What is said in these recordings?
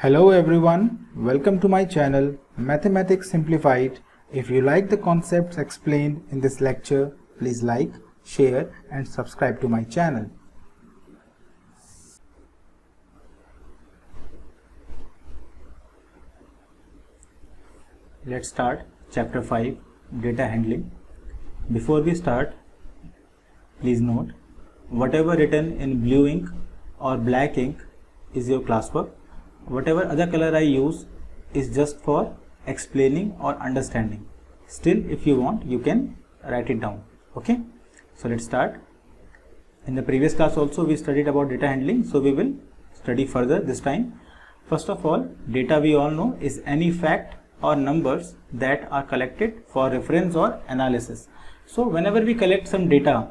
Hello everyone, welcome to my channel Mathematics Simplified. If you like the concepts explained in this lecture, please like, share and subscribe to my channel. Let's start chapter 5, data handling. Before we start, please note whatever written in blue ink or black ink is your classwork. Whatever other color I use is just for explaining or understanding. Still, if you want, you can write it down. Okay, so let's start. In the previous class also we studied about data handling, so we will study further this time. First of all, data we all know is any fact or numbers that are collected for reference or analysis. So whenever we collect some data,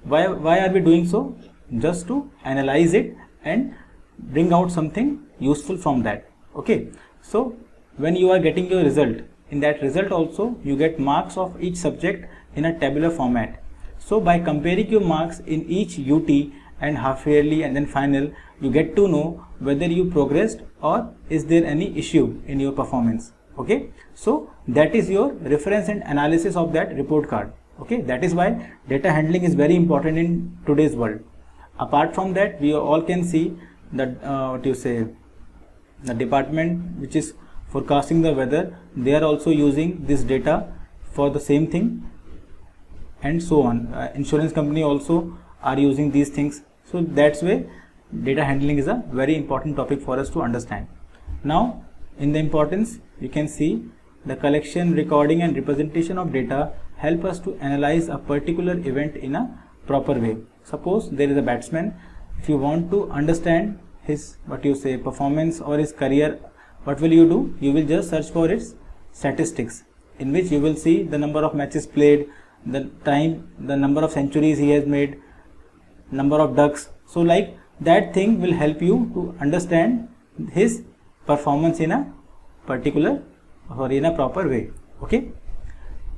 why are we doing so? Just to analyze it and bring out something useful from that. Okay, so when you are getting your result, in that result also you get marks of each subject in a tabular format. So by comparing your marks in each UT and half yearly and then final, you get to know whether you progressed or is there any issue in your performance. Okay, so that is your reference and analysis of that report card. Okay, that is why data handling is very important in today's world. Apart from that, we all can see that the department which is forecasting the weather, they are also using this data for the same thing, and so on. Insurance company also are using these things. So that's why data handling is a very important topic for us to understand. Now in the importance, you can see the collection, recording and representation of data help us to analyze a particular event in a proper way. Suppose there is a batsman. If you want to understand his performance or his career, what will you do? You will just search for its statistics, in which you will see the number of matches played, the time, the number of centuries he has made, number of ducks. So like that thing will help you to understand his performance in a particular or in a proper way. Okay,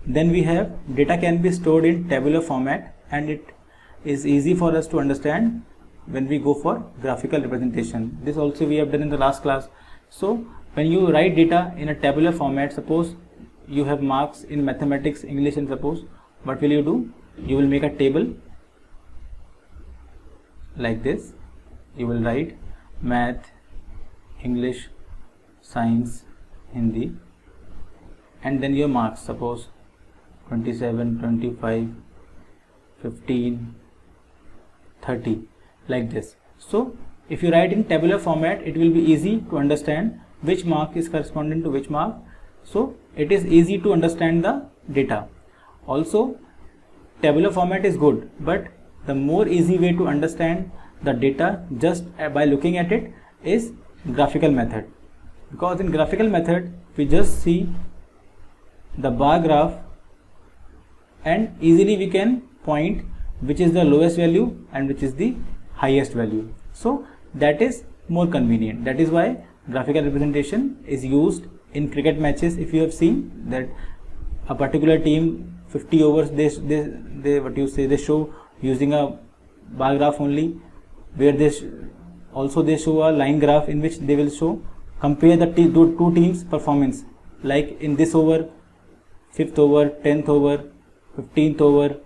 then we have data can be stored in tabular format, and it is easy for us to understand when we go for graphical representation. This also we have done in the last class. So when you write data in a tabular format, suppose you have marks in mathematics, English, and suppose, what will you do? You will make a table like this. You will write math, English, science, Hindi, and then your marks, suppose 27, 25, 15, 30, like this. So if you write in tabular format, it will be easy to understand which mark is corresponding to which mark. So it is easy to understand the data. Also, tabular format is good, but the more easy way to understand the data just by looking at it is graphical method. Because in graphical method, we just see the bar graph and easily we can point which is the lowest value and which is the highest value. So that is more convenient. That is why graphical representation is used in cricket matches. If you have seen that a particular team 50 overs, they show using a bar graph only, where they show a line graph in which they will show compare the two teams performance, like in this over, 5th over, 10th over, 15th over,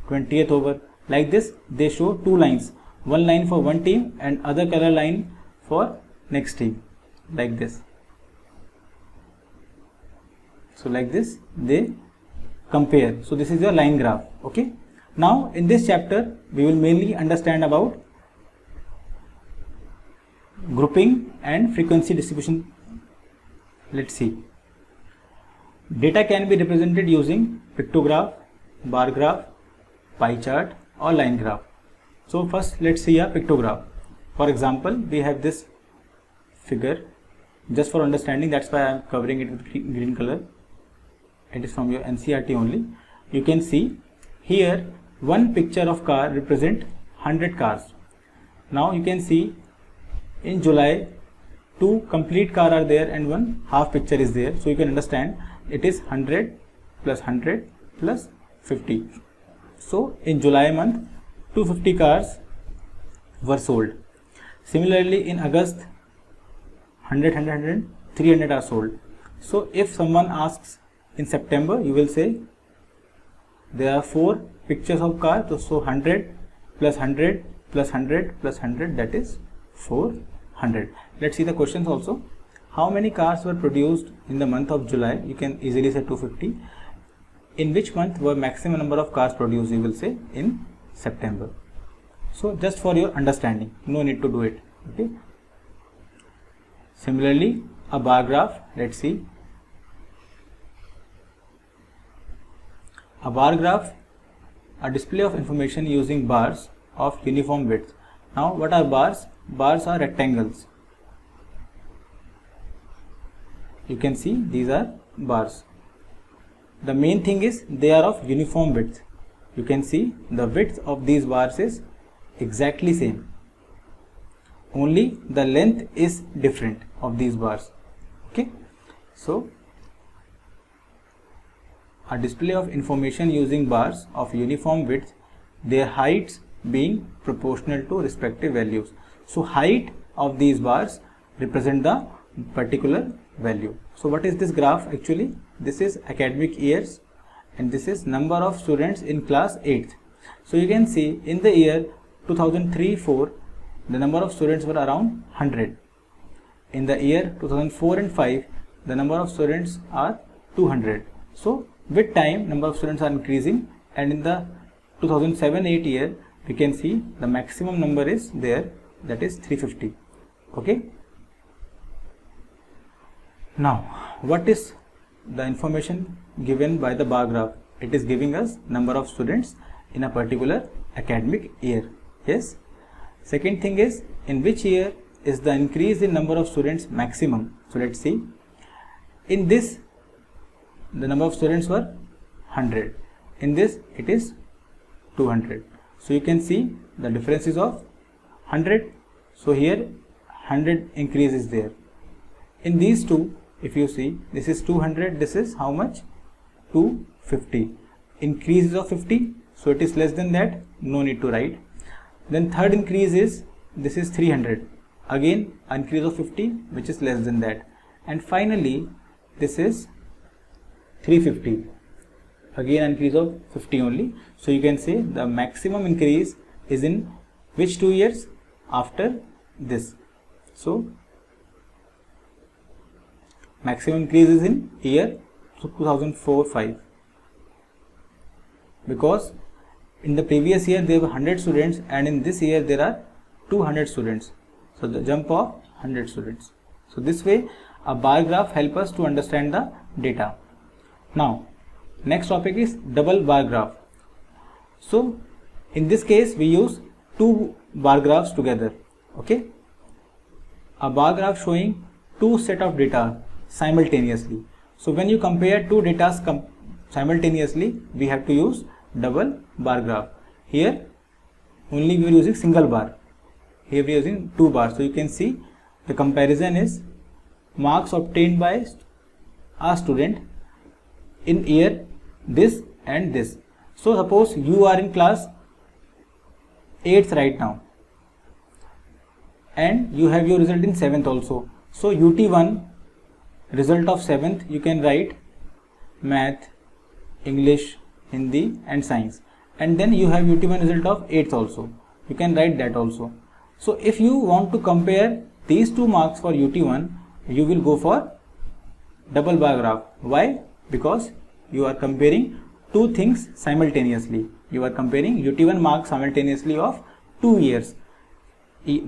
20th over. Like this, they show two lines, one line for one team and other color line for next team, like this. So like this they compare. So this is your line graph. Okay, now in this chapter we will mainly understand about grouping and frequency distribution. Let's see. Data can be represented using pictograph, bar graph, pie chart or line graph. So first let's see a pictograph. For example, we have this figure. Just for understanding, that's why I am covering it with green color. It is from your NCERT only. You can see here one picture of car represent 100 cars. Now you can see in July 2 complete car are there and one half picture is there. So you can understand it is 100 plus 100 plus 50. So in July month 250 cars were sold. Similarly in August 100, 100, 100, 300 are sold. So if someone asks in September, you will say there are 4 pictures of cars, so 100 plus 100 plus 100 plus 100, that is 400. Let's see the questions also. How many cars were produced in the month of July? You can easily say 250. In which month were maximum number of cars produced? You will say in September. So just for your understanding, no need to do it. Okay. Similarly, a bar graph. Let's see. A bar graph, a display of information using bars of uniform width. Now, what are bars? Bars are rectangles. You can see these are bars. The main thing is they are of uniform width. You can see the width of these bars is exactly same. Only the length is different of these bars. Okay. So, a display of information using bars of uniform width, their heights being proportional to respective values. So height of these bars represent the particular value. So what is this graph actually? This is academic years and this is number of students in class 8th. So you can see in the year 2003-4 the number of students were around 100. In the year 2004 and 5 the number of students are 200. So with time number of students are increasing, and in the 2007-8 year we can see the maximum number is there, that is 350. Okay. Now what is the information given by the bar graph? It is giving us number of students in a particular academic year. Yes. Second thing is, in which year is the increase in number of students maximum? So let's see. In this the number of students were 100. In this it is 200. So you can see the difference is of 100. So here 100 increase is there. In these two, if you see, this is 200, this is how much? 250. Increase is of 50, so it is less than that, no need to write. Then third increase is, this is 300. Again increase of 50, which is less than that. And finally this is 350. Again increase of 50 only. So you can say the maximum increase is in which 2 years? After this. So maximum increase is in year 2004-5, because in the previous year there were 100 students and in this year there are 200 students. So the jump of 100 students. So this way a bar graph helps us to understand the data. Now next topic is double bar graph. So in this case we use 2 bar graphs together. Okay. A bar graph showing 2 set of data simultaneously. So when you compare 2 data simultaneously, we have to use double bar graph. Here only we are using single bar. Here we are using 2 bars. So you can see the comparison is marks obtained by a student in year this and this. So suppose you are in class 8th right now and you have your result in 7th also. So UT1 result of 7th you can write math, English, Hindi and science, and then you have UT1 result of 8th also. You can write that also. So if you want to compare these 2 marks for UT1, you will go for double bar graph. Why? Because you are comparing 2 things simultaneously. You are comparing UT1 marks simultaneously of 2 years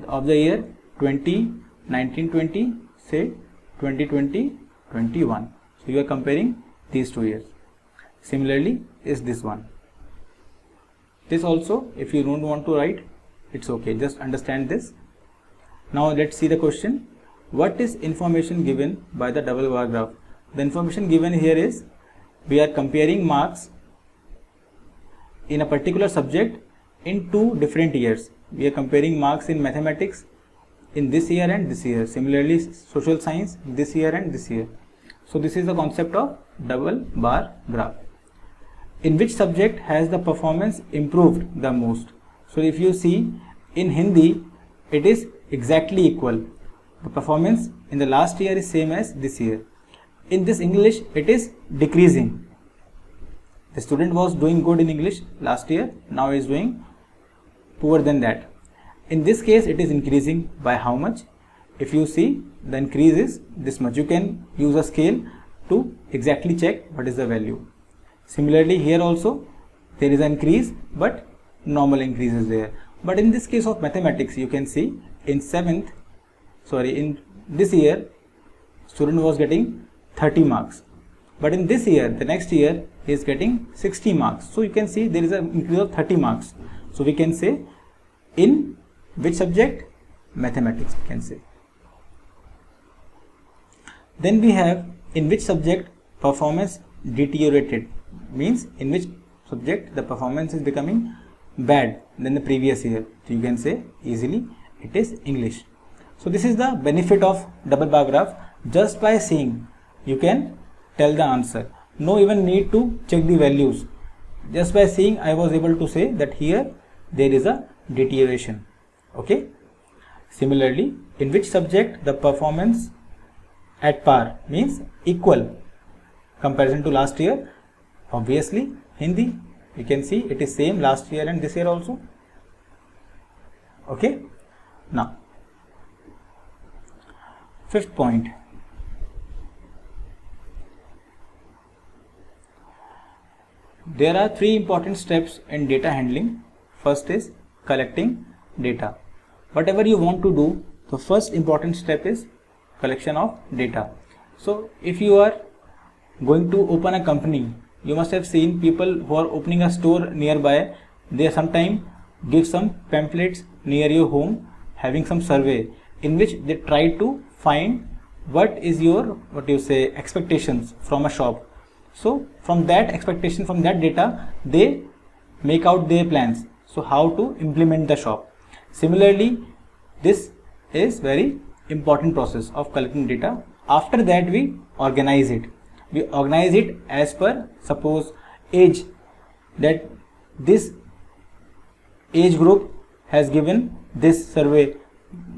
of the year 2019-20, say 2020-21. So you are comparing these 2 years. Similarly is this one. This also, if you don't want to write, it's okay, just understand this. Now let's see the question. What is information given by the double bar graph? The information given here is we are comparing marks in a particular subject in 2 different years. We are comparing marks in mathematics in this year and this year. Similarly, social science this year and this year. So this is the concept of double bar graph. In which subject has the performance improved the most? So if you see in Hindi, it is exactly equal. the performance in the last year is same as this year. In this English, it is decreasing. The student was doing good in English last year, now is doing poor than that. In this case, it is increasing by how much? If you see, the increase is this much. You can use a scale to exactly check what is the value. Similarly, here also there is an increase, but normal increase is there. But in this case of mathematics, you can see in this year, student was getting 30 marks. But in this year, the next year, he is getting 60 marks. So you can see there is an increase of 30 marks. So we can say in which subject? Mathematics, we can say. Then we have in which subject performance deteriorated, means in which subject the performance is becoming bad than the previous year. So you can say easily it is English. So this is the benefit of double bar graph. Just by seeing, you can tell the answer. No even need to check the values. Just by seeing, I was able to say that here there is a deterioration. Okay. Similarly, in which subject the performance at par, means equal comparison to last year? Obviously Hindi. You can see it is same last year and this year also. Okay. Now, fifth point. There are three important steps in data handling. First is collecting data. Whatever you want to do, the first important step is collection of data. So if you are going to open a company, you must have seen people who are opening a store nearby. They sometimes give some pamphlets near your home having some survey in which they try to find what is your expectations from a shop. So from that expectation, from that data, they make out their plans. So how to implement the shop. Similarly, this is very important process of collecting data. After that, we organize it. We organize it as per, suppose, age, that this age group has given this survey,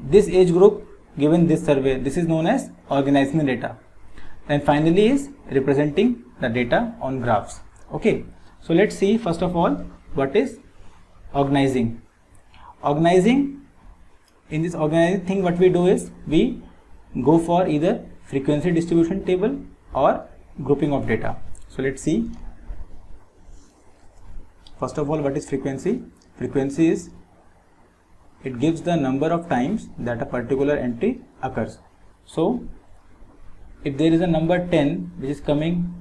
this age group given this survey. This is known as organizing the data. And finally is representing the data on graphs. Okay, so let's see first of all what is organizing. Organizing, in this organizing thing, what we do is we go for either frequency distribution table or grouping of data. So let's see. First of all, what is frequency? Frequency is, it gives the number of times that a particular entry occurs. So if there is a number 10 which is coming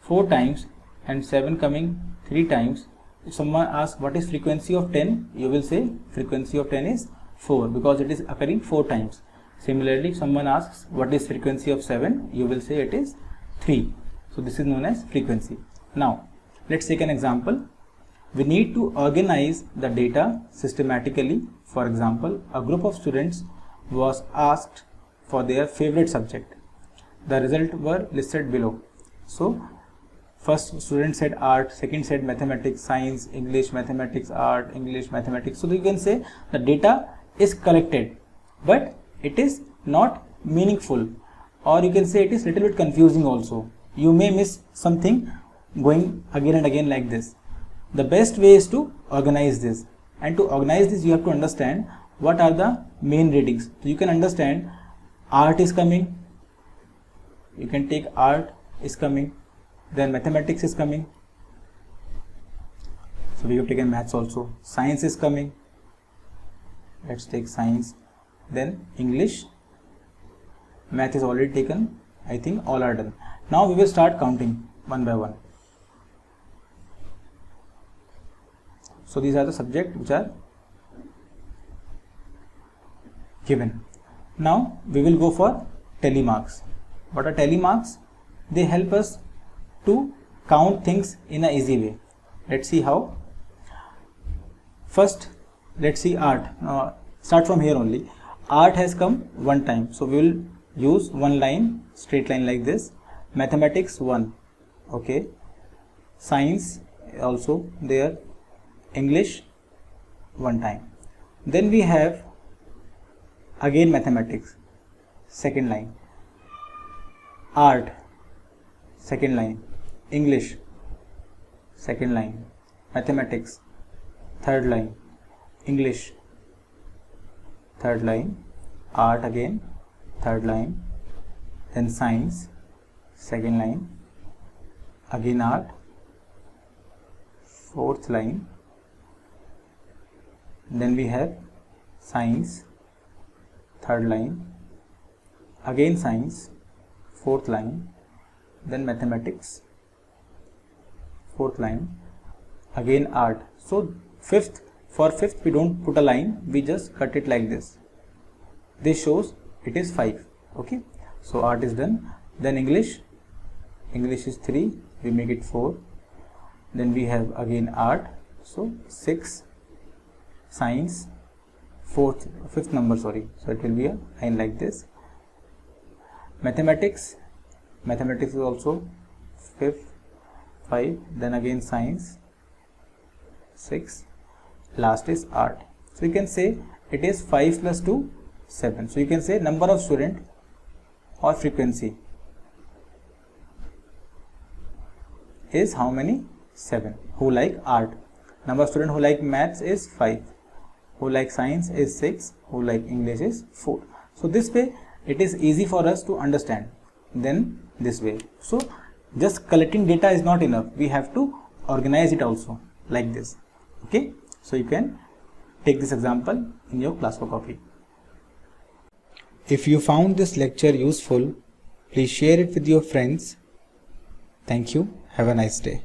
4 times and 7 coming 3 times, if someone asks what is frequency of 10, you will say frequency of 10 is 4 because it is occurring 4 times. Similarly, if someone asks what is frequency of 7, you will say it is 3. So this is known as frequency. Now let's take an example. We need to organize the data systematically. For example, a group of students was asked for their favorite subject. The results were listed below. So first student said art, second said mathematics, science, English, mathematics, art, English, mathematics. So you can say the data is collected, but it is not meaningful, or you can say it is little bit confusing also. You may miss something going again and again like this. The best way is to organize this, and to organize this you have to understand what are the main readings. So you can understand art is coming, you can take art is coming, then mathematics is coming, so we have taken maths also, science is coming, let's take science, then English, math is already taken, I think all are done. Now we will start counting one by one. So these are the subjects which are given. Now we will go for telemarks. What are telemarks? They help us to count things in an easy way. Let's see how. First, let's see art. Start from here only. Art has come one time, so we will use one line, straight line like this. Mathematics 1, okay. Science also there. English one time. Then we have again mathematics, second line. Art, second line. English, second line. Mathematics, third line. English, third line. Art again, third line. Then science, second line. Again art, fourth line. Then we have science, third line. Again science, fourth line. Then mathematics, fourth line. Again art. So for fifth we don't put a line, we just cut it like this. This shows it is 5. Okay, so art is done. Then English is 3, we make it 4. Then we have again art, so 6. Science, fifth number, sorry, so it will be a line like this. Mathematics is also 5. Then again science, 6. Last is art. So you can say it is 5 plus 2, 7. So you can say number of student or frequency is how many? 7. Who like art. Number of student who like maths is 5. Who like science is 6. Who like English is 4. So this way it is easy for us to understand. Then this way. So just collecting data is not enough. We have to organize it also like this. Okay. So you can take this example in your classwork copy. If you found this lecture useful, please share it with your friends. Thank you. Have a nice day.